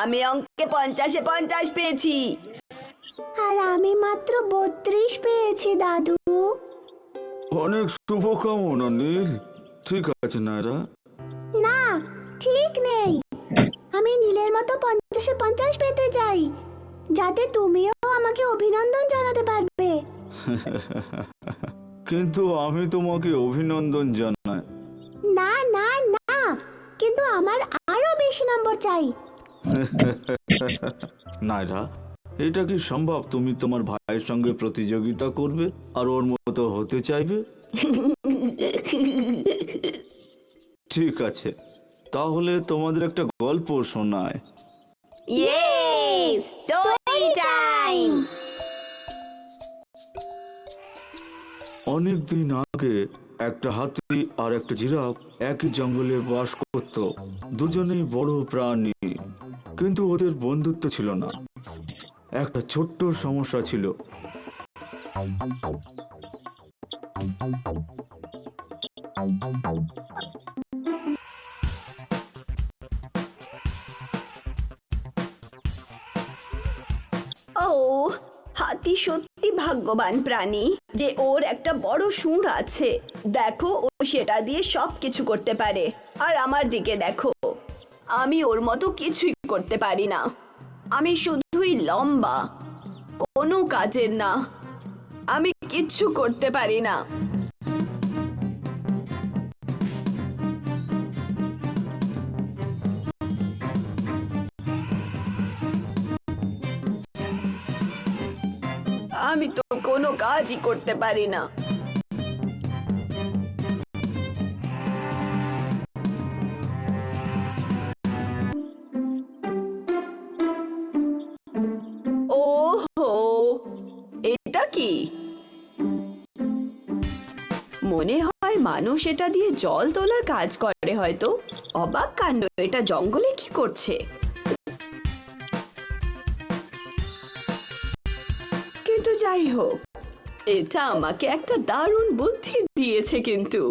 আমি অঙ্কে 50-এ 50 পেয়েছি। আর আমি মাত্র 32 পেয়েছি দাদু। অনেক শুভকামনা নীল। ঠিক আছে নায়রা। না, ঠিক নেই। আমি নীলের মতো 50-এ 50 পেতে চাই, যাতে তুমিও আমাকে অভিনন্দন জানাতে পারবে। কিন্তু আমি তোমাকে অভিনন্দন জানাই। না না না, কিন্তু আমার আরো বেশি নম্বর চাই। নায়রা, এটা কি সম্ভব? তুমি তোমার ভাইয়ের সঙ্গে প্রতিযোগিতা করবে আর ওর মতো হতে চাইবে? ঠিক আছে, তাহলে তোমাদের একটা গল্প শোনায়। ইয়ে, স্টোরি টাইম। অনেক দিন আগে একটা হাতি আর একটা জিরাফ একই জঙ্গলে বাস করত। দুজনেই বড় প্রাণী, কিন্তু ওদের বন্ধুত্ব ছিল না। একটা ছোট্ট সমস্যা ছিল। ও, হাতি সত্যি ভাগ্যবান প্রাণী যে ওর একটা বড় শুঁড় আছে। দেখো, ও সেটা দিয়ে সবকিছু করতে পারে। আর আমার দিকে দেখো, আমি ওর মতো কিছুই করতে পারি না। আমি শুধুই লম্বা, কোনো কাজের না। আমি কিচ্ছু করতে পারি না। আমি তো কোনো কাজই করতে পারি না। ওহো, এটা কি? মনে হয় মানুষ এটা দিয়ে জল তোলার কাজ করে হয়তো। অবাক কাণ্ড, এটা জঙ্গলে কি করছে? কিন্তু যাই হোক, এটা আমাকে একটা দারুণ বুদ্ধি দিয়েছে। কিন্তু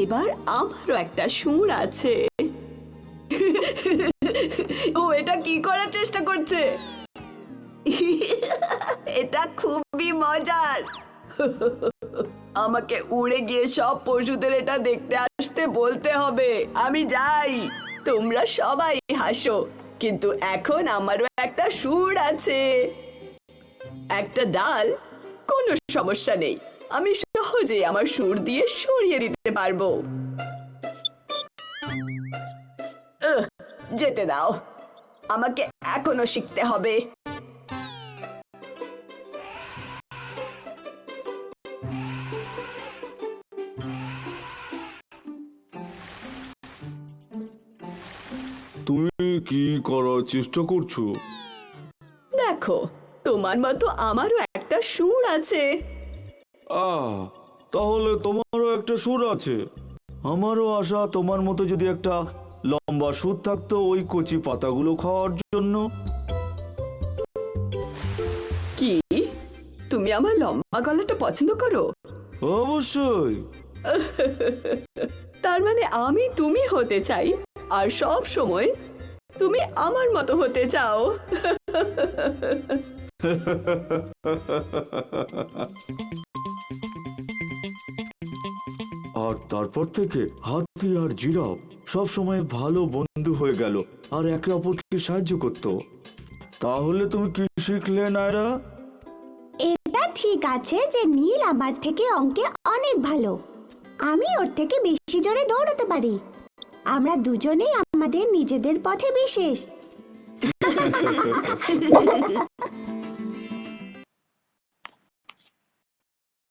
এবার আমারও একটা শুঁড় আছে। ও এটা কি করার চেষ্টা করছে? এটা খুবই মজার। আমাকে উড়ে গিয়ে সব পশুদের এটা দেখতে আসতে বলতে হবে। আমি যাই, তোমরা সবাই হাসো, কিন্তু এখন আমারও একটা শুঁড় আছে। একটা ডাল, কোনো সমস্যা নেই। আমি সহজেই আমার শুঁড় দিয়ে সরিয়ে দিতে পারবো। যেতে দাও, আমাকে এখনো শিখতে হবে। তুমি কি করার চেষ্টা করছো? দেখো, তোমার মতো আমারও একটা শুঁড় আছে। তাহলে তোমারও একটা সুর আছে। আমারও আশা তোমার মতো যদি একটা লম্বা সুর থাকতো ওই কচি পাতাগুলো খাওয়ার জন্য। কি, তুমি আমার লম্বা গলাটা পছন্দ করো? অবশ্যই। তার মানে আমি তুমি হতে চাই, আর সব সময় তুমি আমার মতো হতে চাও। আর তারপর থেকে হাতি আর জিরাফ সব সময় ভালো বন্ধু হয়ে গেল আর একে অপরকে সাহায্য করত। তাহলে তুমি কি শিখলে নায়রা? এটা ঠিক আছে যে নীল আমার থেকে অঙ্কে অনেক ভালো। আমি ওর থেকে বেশি জোরে দৌড়াতে পারি। আমরা দুজনেই আমাদের নিজেদের পথে বিশেষ।